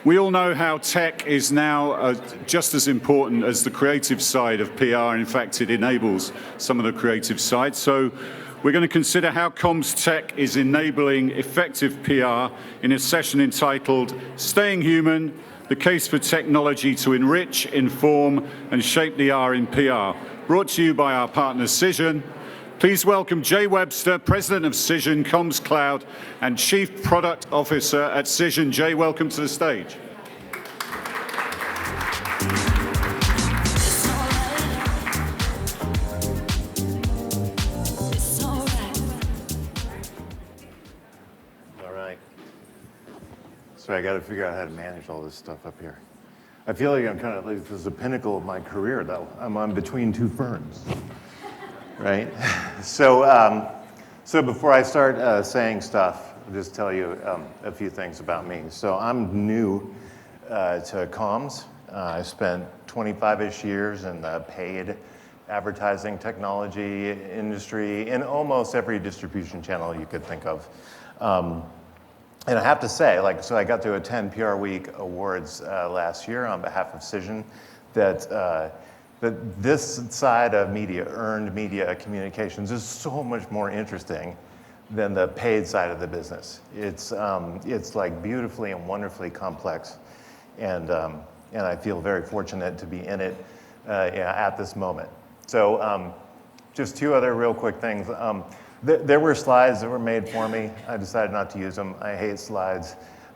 We all know how tech is now just as important as the creative side of PR. In fact, it enables some of the creative side. So we're going to consider how comms tech is enabling effective PR in a session entitled Staying Human, the Case for Technology to Enrich, Inform, and Shape the R in PR. Brought to you by our partner Cision. Please welcome Jay Webster, President of Cision Comms Cloud and Chief Product Officer at Cision. Jay, welcome to the stage. All right. So I got to figure out how to manage all this stuff up here. I feel like I'm kind of like this is the pinnacle of my career, though. I'm on between two ferns. Right? So before I start saying stuff, I'll just tell you a few things about me. So I'm new to comms. I spent 25-ish years in the paid advertising technology industry in almost every distribution channel you could think of. And I have to say, so I got to attend PR Week Awards last year on behalf of Cision, that this side of media, earned media communications, is so much more interesting than the paid side of the business. It's like beautifully and wonderfully complex, and I feel very fortunate to be in it at this moment. So just two other real quick things. There were slides that were made for me. I decided not to use them. I hate slides.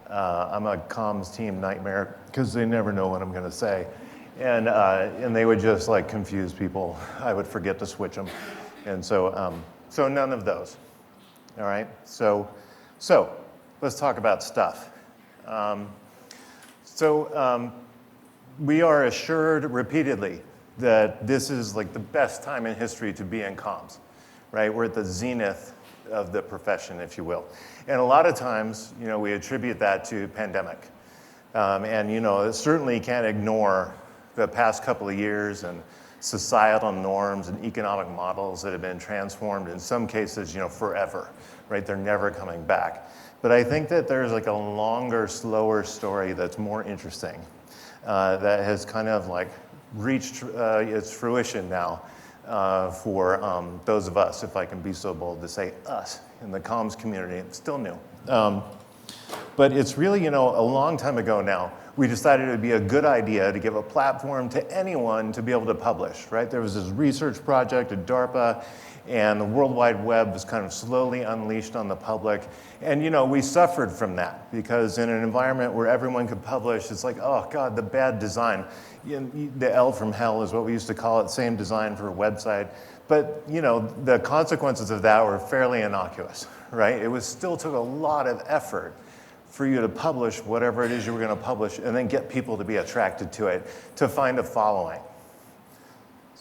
I'm a comms team nightmare because they never know what I'm going to say. And they would just confuse people. I would forget to switch them, and so none of those. All right. So let's talk about stuff. We are assured repeatedly that this is the best time in history to be in comms, right? We're at the zenith of the profession, if you will, and a lot of times, we attribute that to pandemic, and it certainly can't ignore the past couple of years and societal norms and economic models that have been transformed in some cases, forever, right? They're never coming back. But I think that there's a longer, slower story that's more interesting that has kind of reached its fruition now for those of us, if I can be so bold to say us, in the comms community. It's still new. But it's really, a long time ago now, we decided it would be a good idea to give a platform to anyone to be able to publish, right? There was this research project at DARPA, and the World Wide Web was kind of slowly unleashed on the public. And, we suffered from that because in an environment where everyone could publish, it's oh God, the bad design. The L from hell is what we used to call it, same design for a website. But, the consequences of that were fairly innocuous, right? It still took a lot of effort for you to publish whatever it is you were going to publish and then get people to be attracted to it, to find a following.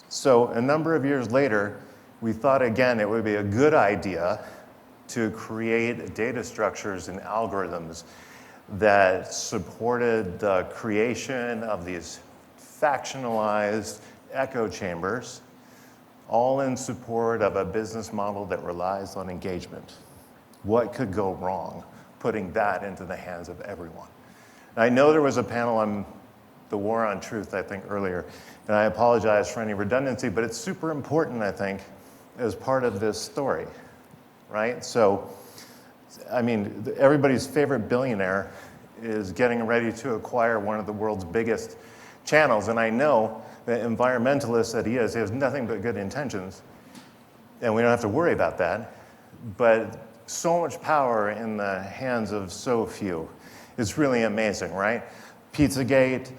So a number of years later, we thought again it would be a good idea to create data structures and algorithms that supported the creation of these factionalized echo chambers, all in support of a business model that relies on engagement. What could go wrong putting that into the hands of everyone? And I know there was a panel on the war on truth, I think, earlier, and I apologize for any redundancy, but it's super important, I think, as part of this story, right? So, I mean, everybody's favorite billionaire is getting ready to acquire one of the world's biggest channels, and I know that environmentalist that he has nothing but good intentions, and we don't have to worry about that, but so much power in the hands of so few. It's really amazing, right? Pizzagate,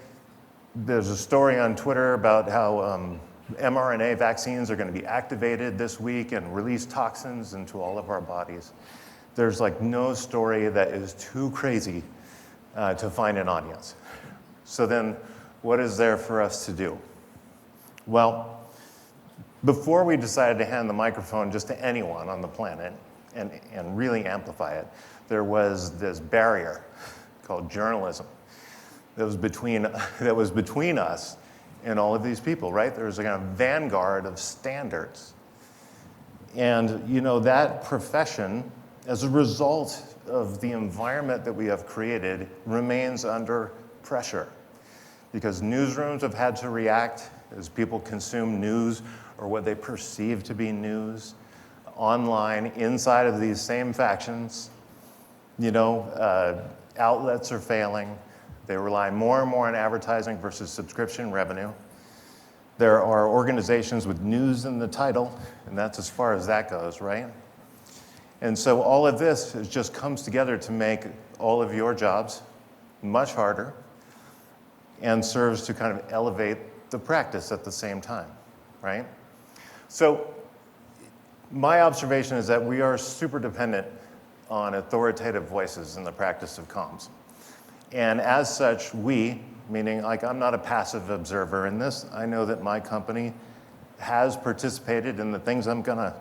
there's a story on Twitter about how mRNA vaccines are going to be activated this week and release toxins into all of our bodies. There's no story that is too crazy to find an audience. So then what is there for us to do? Well, before we decided to hand the microphone just to anyone on the planet and really amplify it, there was this barrier called journalism that was between us and all of these people, right? There was a kind of vanguard of standards. And, that profession, as a result of the environment that we have created remains under pressure because newsrooms have had to react as people consume news or what they perceive to be news online inside of these same factions. Outlets are failing. They rely more and more on advertising versus subscription revenue. There are organizations with news in the title, and that's as far as that goes, right? And so all of this just comes together to make all of your jobs much harder and serves to kind of elevate the practice at the same time, right? So my observation is that we are super dependent on authoritative voices in the practice of comms. And as such, we, meaning like I'm not a passive observer in this, I know that my company has participated in the things I'm gonna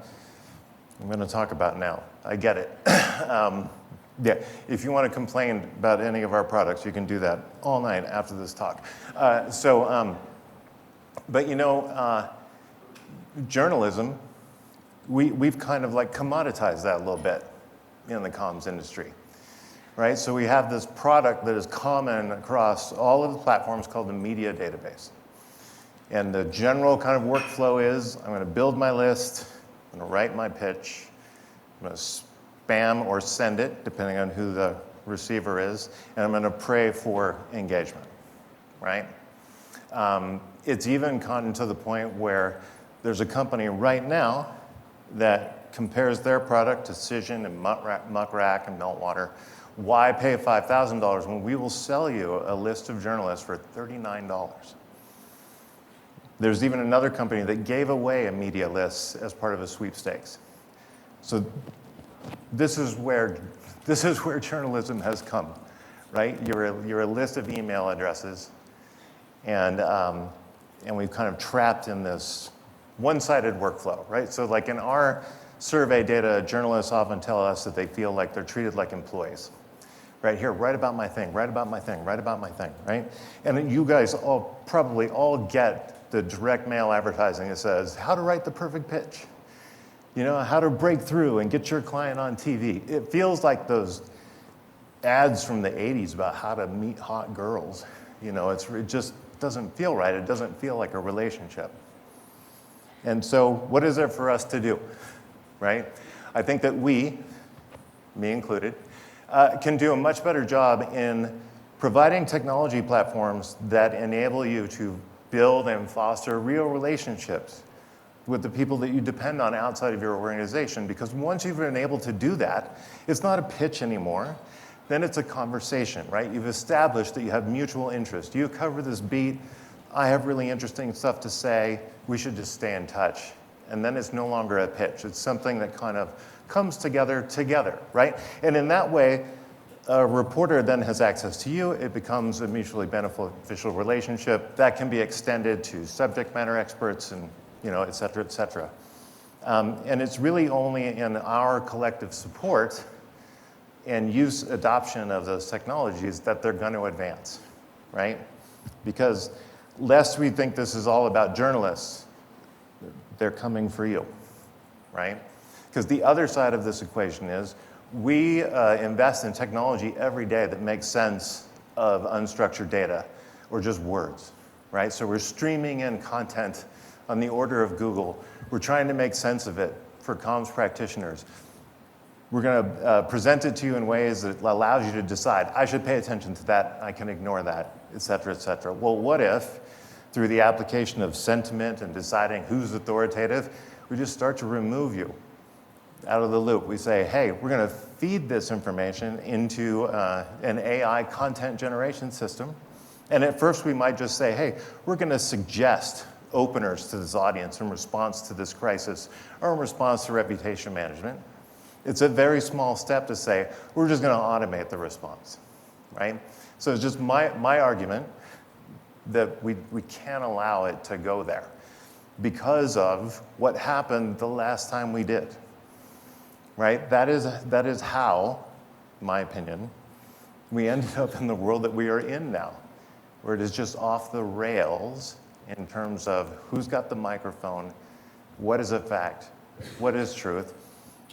talk about now. I get it. Yeah, if you want to complain about any of our products, you can do that all night after this talk. Journalism, we've kind of like commoditized that a little bit in the comms industry, right? So we have this product that is common across all of the platforms called the media database. And the general kind of workflow is, I'm going to build my list, I'm going to write my pitch, I'm going to spam or send it, depending on who the receiver is, and I'm going to pray for engagement, right? It's even gotten to the point where there's a company right now that compares their product to Cision and Muck Rack and Meltwater. Why pay $5,000 when we will sell you a list of journalists for $39? There's even another company that gave away a media list as part of a sweepstakes. So this is where journalism has come, right? You're a list of email addresses, and we've kind of trapped in this one-sided workflow, right? So like in our survey data, journalists often tell us that they feel like they're treated like employees. Right here, write about my thing, write about my thing, write about my thing, right? And you guys probably all get the direct mail advertising that says how to write the perfect pitch, how to break through and get your client on TV. It feels like those ads from the 80s about how to meet hot girls. It just doesn't feel right. It doesn't feel like a relationship. And so what is there for us to do, right? I think that we, me included, can do a much better job in providing technology platforms that enable you to build and foster real relationships with the people that you depend on outside of your organization. Because once you've been able to do that, it's not a pitch anymore. Then it's a conversation, right? You've established that you have mutual interest. You cover this beat. I have really interesting stuff to say. We should just stay in touch. And then it's no longer a pitch. It's something that kind of comes together, right? And in that way, a reporter then has access to you. It becomes a mutually beneficial relationship that can be extended to subject matter experts and, et cetera, et cetera. And it's really only in our collective support and adoption of those technologies that they're going to advance, right? Because lest we think this is all about journalists, they're coming for you, right? Because the other side of this equation is we invest in technology every day that makes sense of unstructured data or just words, right? So we're streaming in content on the order of Google. We're trying to make sense of it for comms practitioners. We're going to present it to you in ways that allows you to decide, I should pay attention to that, I can ignore that, et cetera, et cetera. Well, what if, through the application of sentiment and deciding who's authoritative, we just start to remove you out of the loop? We say, hey, we're going to feed this information into an AI content generation system. And at first we might just say, hey, we're going to suggest openers to this audience in response to this crisis or in response to reputation management. It's a very small step to say, we're just going to automate the response, right? So it's just my argument that we can't allow it to go there because of what happened the last time we did, right? That is how, in my opinion, we ended up in the world that we are in now, where it is just off the rails in terms of who's got the microphone, what is a fact, what is truth,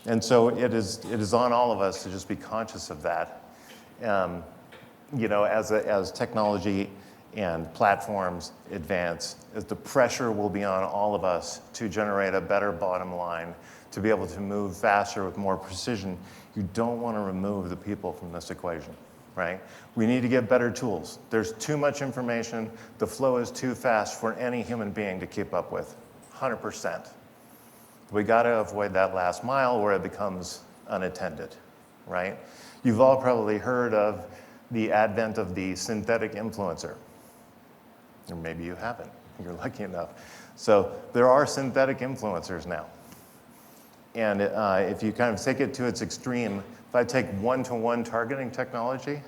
And so it is on all of us to just be conscious of that. As technology and platforms advance, as the pressure will be on all of us to generate a better bottom line, to be able to move faster with more precision. You don't want to remove the people from this equation, right? We need to get better tools. There's too much information. The flow is too fast for any human being to keep up with, 100%. We got to avoid that last mile where it becomes unattended, right? You've all probably heard of the advent of the synthetic influencer. Or maybe you haven't. You're lucky enough. So there are synthetic influencers now. And if you kind of take it to its extreme, if I take one-to-one targeting technology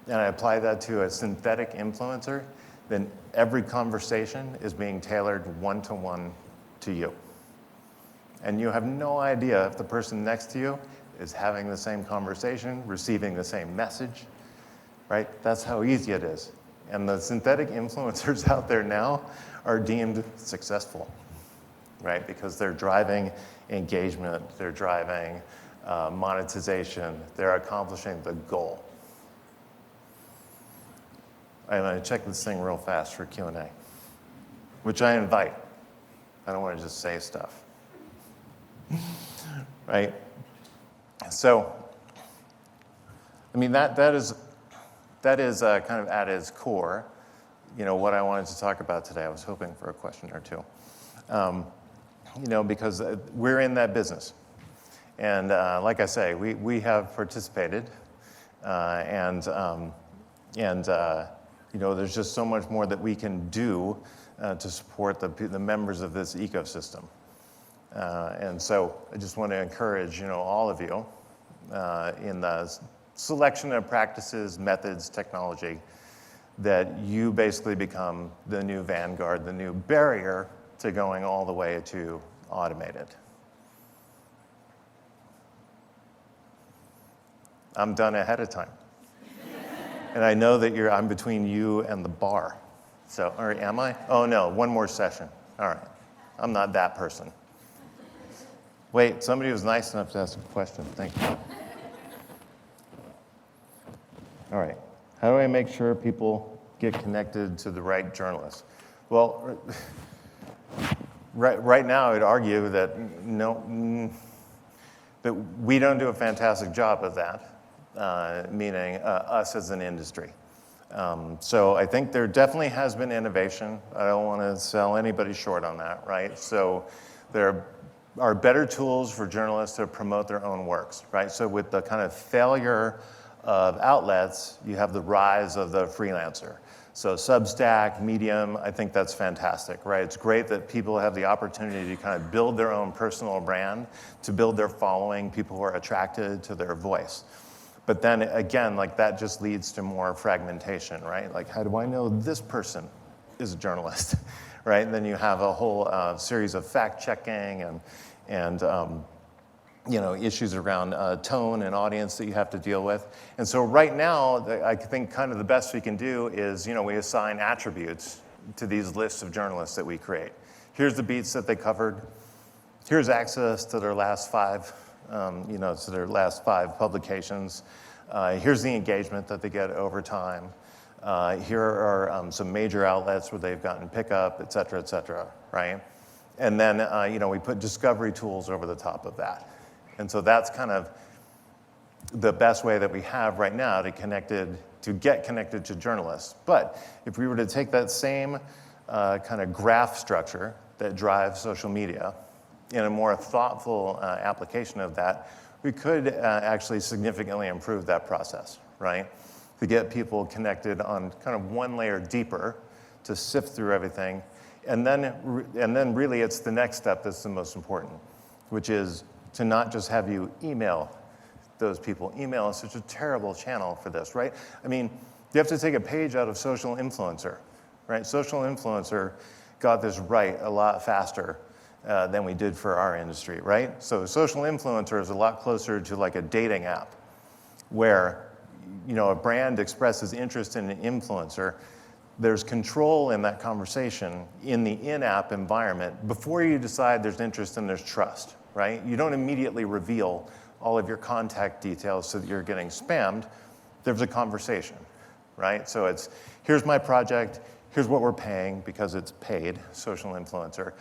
and I apply that to a synthetic influencer, then every conversation is being tailored one-to-one to you. And you have no idea if the person next to you is having the same conversation, receiving the same message, right? That's how easy it is. And the synthetic influencers out there now are deemed successful, right? Because they're driving engagement, they're driving monetization, they're accomplishing the goal. I'm going to check this thing real fast for Q&A, which I invite. I don't want to just say stuff, right? So, I mean, that is kind of at its core, what I wanted to talk about today. I was hoping for a question or two. Because we're in that business. And like I say, we have participated, and there's just so much more that we can do to support the members of this ecosystem. And so I just want to encourage, all of you in the selection of practices, methods, technology, that you basically become the new vanguard, the new barrier to going all the way to automated. I'm done ahead of time. And I know that I'm between you and the bar. So, or am I? Oh no, one more session. All right. I'm not that person. Wait, somebody was nice enough to ask a question. Thank you. All right. How do I make sure people get connected to the right journalists? Well, right now I'd argue that that we don't do a fantastic job of that, meaning us as an industry. So I think there definitely has been innovation. I don't want to sell anybody short on that, right? So there are better tools for journalists to promote their own works, right? So with the kind of failure of outlets, you have the rise of the freelancer. So Substack, Medium, I think that's fantastic, right? It's great that people have the opportunity to kind of build their own personal brand, to build their following, people who are attracted to their voice. But then again, like that just leads to more fragmentation, right? Like, how do I know this person is a journalist, right? And then you have a whole series of fact-checking and issues around tone and audience that you have to deal with. And so right now, I think kind of the best we can do is, we assign attributes to these lists of journalists that we create. Here's the beats that they covered. Here's access to their last five publications. Here's the engagement that they get over time. Here are some major outlets where they've gotten pickup, et cetera, right? And then, we put discovery tools over the top of that. And so that's kind of the best way that we have right now to get connected to journalists. But if we were to take that same kind of graph structure that drives social media in a more thoughtful application of that, we could actually significantly improve that process, right? To get people connected on kind of one layer deeper to sift through everything. And then really it's the next step that's the most important, which is to not just have you email those people. Email is such a terrible channel for this, right? I mean, you have to take a page out of social influencer, right? Social influencer got this right a lot faster than we did for our industry, right? So social influencer is a lot closer to like a dating app where, a brand expresses interest in an influencer. There's control in that conversation in the in-app environment. Before you decide there's interest and there's trust, right? You don't immediately reveal all of your contact details so that you're getting spammed. There's a conversation, right? So it's, here's my project, here's what we're paying because it's paid, social influencer.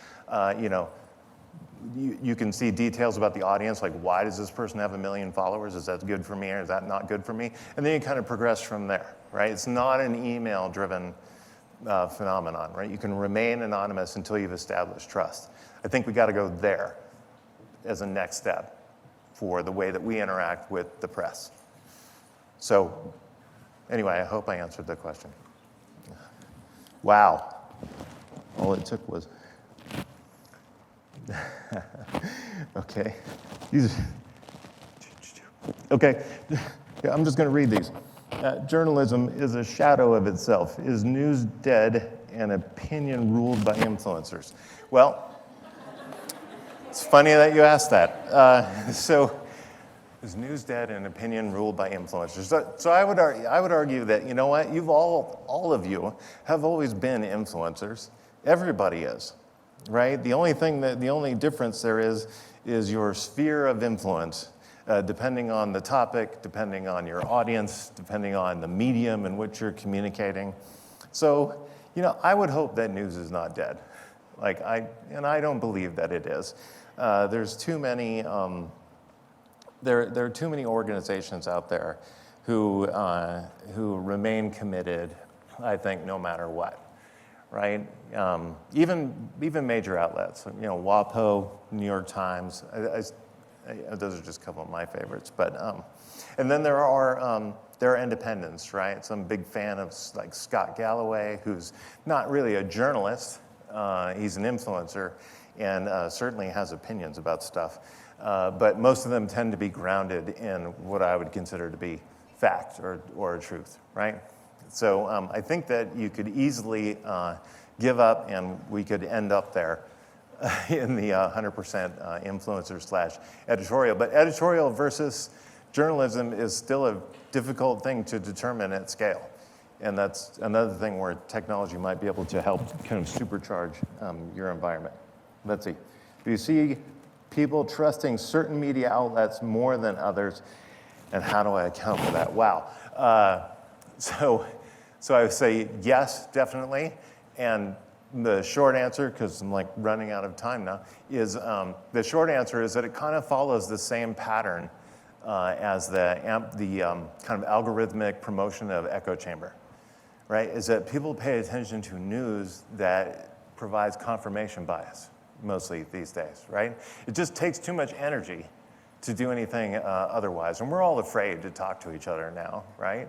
You can see details about the audience, like why does this person have 1 million followers? Is that good for me or is that not good for me? And then you kind of progress from there, right? It's not an email-driven phenomenon, right? You can remain anonymous until you've established trust. I think we got to go there as a next step for the way that we interact with the press. So anyway, I hope I answered the question. Wow. All it took was... Okay. Okay, I'm just going to read these. Journalism is a shadow of itself. Is news dead and opinion ruled by influencers? Well, it's funny that you asked that. So, is news dead and opinion ruled by influencers? So I would argue that, you know what, you've all of you have always been influencers. Everybody is, right? The only difference there is your sphere of influence, depending on the topic, depending on your audience, depending on the medium in which you're communicating. So, I would hope that news is not dead. And I don't believe that it is. There's too many. There are too many organizations out there who remain committed, I think, no matter what, right? Even major outlets, WAPO, New York Times. Those are just a couple of my favorites, but and then there are independents, right? So I'm a big fan of like Scott Galloway, who's not really a journalist. He's an influencer, and certainly has opinions about stuff. But most of them tend to be grounded in what I would consider to be fact or truth, right? So I think that you could easily give up, and we could end up there in the 100% influencer / editorial. But editorial versus journalism is still a difficult thing to determine at scale. And that's another thing where technology might be able to help kind of supercharge your environment. Let's see. Do you see people trusting certain media outlets more than others, and how do I account for that? Wow. So I would say yes, definitely. And the short answer, because I'm running out of time now, is the short answer is that it kind of follows the same pattern as the kind of algorithmic promotion of echo chamber, right? Is that people pay attention to news that provides confirmation bias, mostly these days, right? It just takes too much energy to do anything otherwise. And we're all afraid to talk to each other now, right?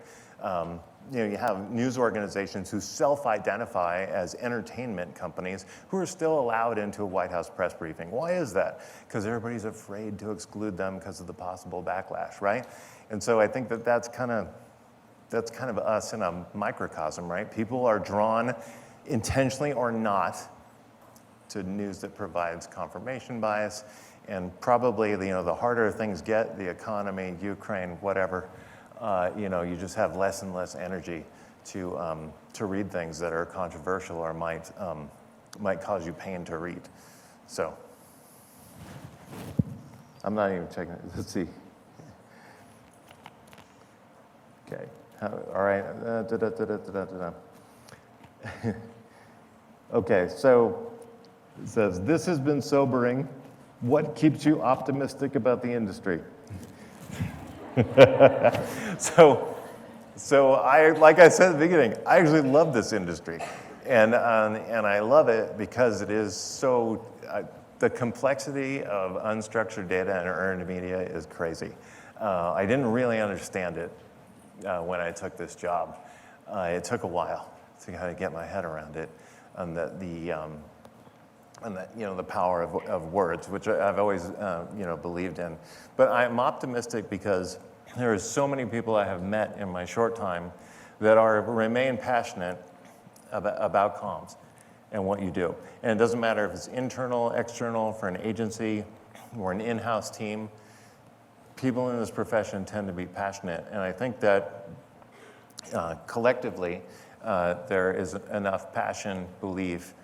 You have news organizations who self-identify as entertainment companies who are still allowed into a White House press briefing. Why is that? Because everybody's afraid to exclude them because of the possible backlash, right? And so I think that's kind of us in a microcosm, right? People are drawn intentionally or not to news that provides confirmation bias, and probably the harder things get, the economy, Ukraine, whatever, you just have less and less energy to read things that are controversial or might cause you pain to read. So I'm not even checking it. Let's see. Okay. All right. Okay. So it says, this has been sobering. What keeps you optimistic about the industry? So like I said at the beginning, I actually love this industry, and I love it because it is so. The complexity of unstructured data and earned media is crazy. I didn't really understand it when I took this job. It took a while to kind of get my head around it, and the power of words, which I've always believed in. But I'm optimistic because there are so many people I have met in my short time that remain passionate about comms and what you do. And it doesn't matter if it's internal, external, for an agency or an in-house team. People in this profession tend to be passionate, and I think that collectively there is enough passion, belief,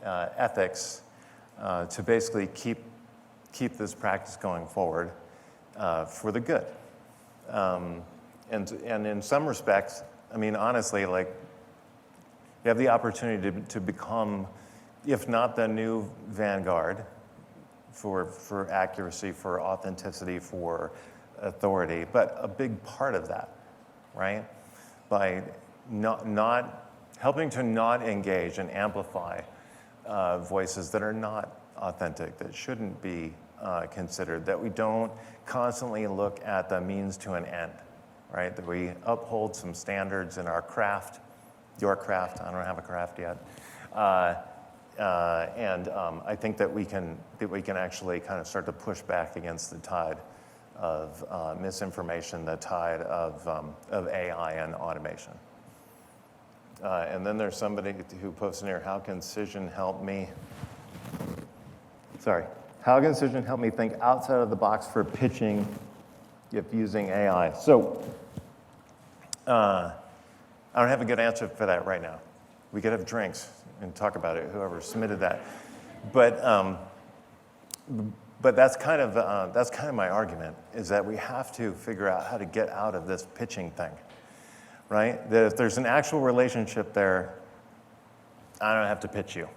ethics to basically keep keep this practice going forward for the good. And in some respects, I mean, honestly, like, you have the opportunity to become, if not the new vanguard for accuracy, for authenticity, for authority, but a big part of that, right? By not helping to not engage and amplify voices that are not authentic, that shouldn't be considered, that we don't constantly look at the means to an end, right? That we uphold some standards in our craft, your craft. I don't have a craft yet. And I think that we can actually kind of start to push back against the tide of misinformation, the tide of AI and automation. And then there's somebody who posted here, how can Cision help me? How can Cision help me think outside of the box for pitching if using AI? So I don't have a good answer for that right now. We could have drinks and talk about it, whoever submitted that. But that's kind of my argument, is that we have to figure out how to get out of this pitching thing, right? That if there's an actual relationship there, I don't have to pitch you.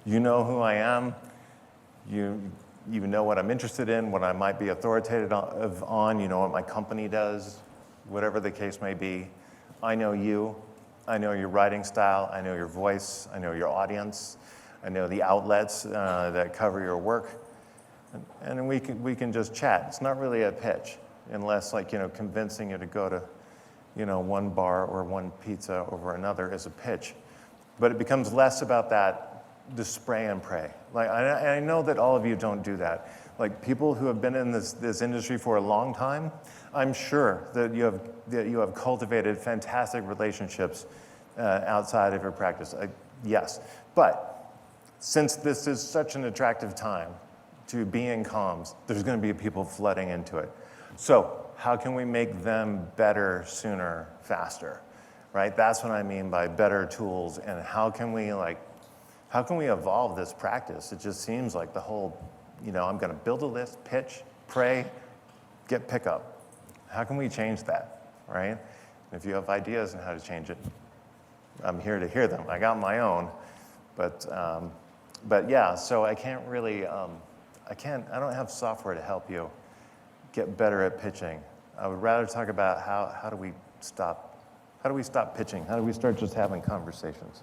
You know who I am. You know what I'm interested in, what I might be authoritative on. You know what my company does, whatever the case may be. I know you. I know your writing style. I know your voice. I know your audience. I know the outlets that cover your work. And we can just chat. It's not really a pitch, unless, like, convincing you to go to, one bar or one pizza over another is a pitch. But it becomes less about that, the spray and pray. Like, I know that all of you don't do that. Like, people who have been in this industry for a long time, I'm sure that you have cultivated fantastic relationships outside of your practice. Yes, but since this is such an attractive time to be in comms, there's going to be people flooding into it. So how can we make them better, sooner, faster, right? That's what I mean by better tools. And how can we evolve this practice? It just seems like the whole, I'm going to build a list, pitch, pray, get pickup. How can we change that, right? If you have ideas on how to change it, I'm here to hear them. I got my own, but yeah. So I can't really, I don't have software to help you get better at pitching. I would rather talk about how do we stop pitching? How do we start just having conversations?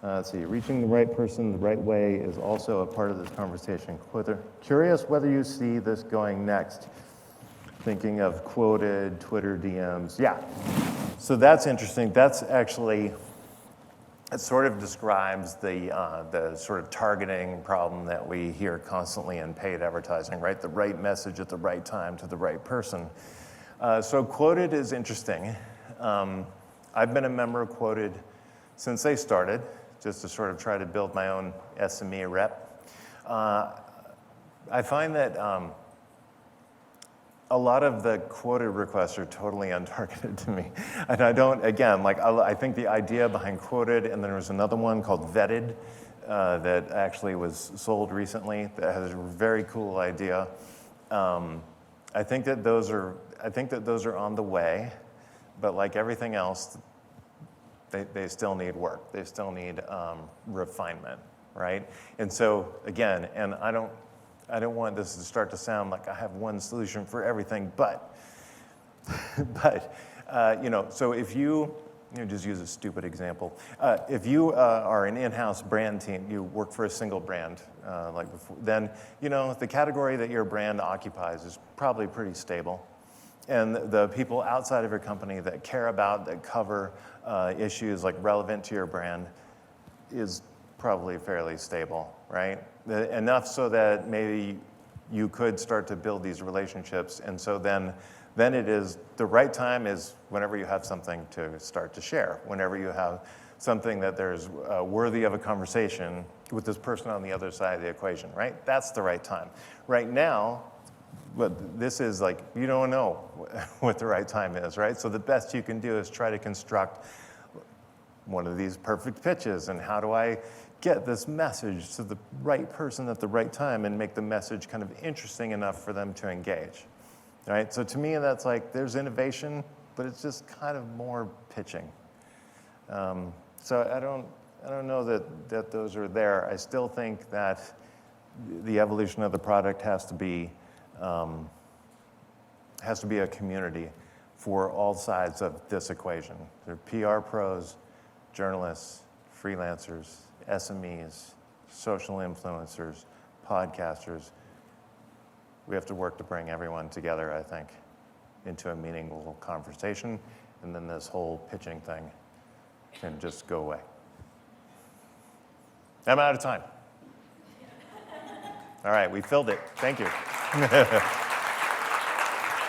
Let's see, reaching the right person the right way is also a part of this conversation. Curious whether you see this going next. Thinking of quoted, Twitter DMs. Yeah, so that's interesting. That's actually, it sort of describes the sort of targeting problem that we hear constantly in paid advertising, right? The right message at the right time to the right person. So quoted is interesting. I've been a member of Quoted since they started, just to sort of try to build my own SME rep. I find that a lot of the quoted requests are totally untargeted to me. And I don't, again, I think the idea behind quoted, and then there was another one called vetted that actually was sold recently that has a very cool idea. I think that those are on the way, but like everything else, they still need work. They still need refinement, right? And so again, and I don't want this to start to sound like I have one solution for everything, but so if you just use a stupid example. If you are an in-house brand team, you work for a single brand, like before, then the category that your brand occupies is probably pretty stable. And the people outside of your company that care about, that cover issues like relevant to your brand is probably fairly stable, right? Enough so that maybe you could start to build these relationships. And so then it is, the right time is whenever you have something to start to share, whenever you have something that there's worthy of a conversation with this person on the other side of the equation, right? That's the right time. Right now, but this is like, you don't know what the right time is, right? So the best you can do is try to construct one of these perfect pitches, and how do I get this message to the right person at the right time and make the message kind of interesting enough for them to engage, right? So to me, that's like, there's innovation, but it's just kind of more pitching. So I don't know that those are there. I still think that the evolution of the product has to be a community for all sides of this equation. There are PR pros, journalists, freelancers, SMEs, social influencers, podcasters. We have to work to bring everyone together, I think, into a meaningful conversation, and then this whole pitching thing can just go away. I'm out of time. All right, we filled it. Thank you.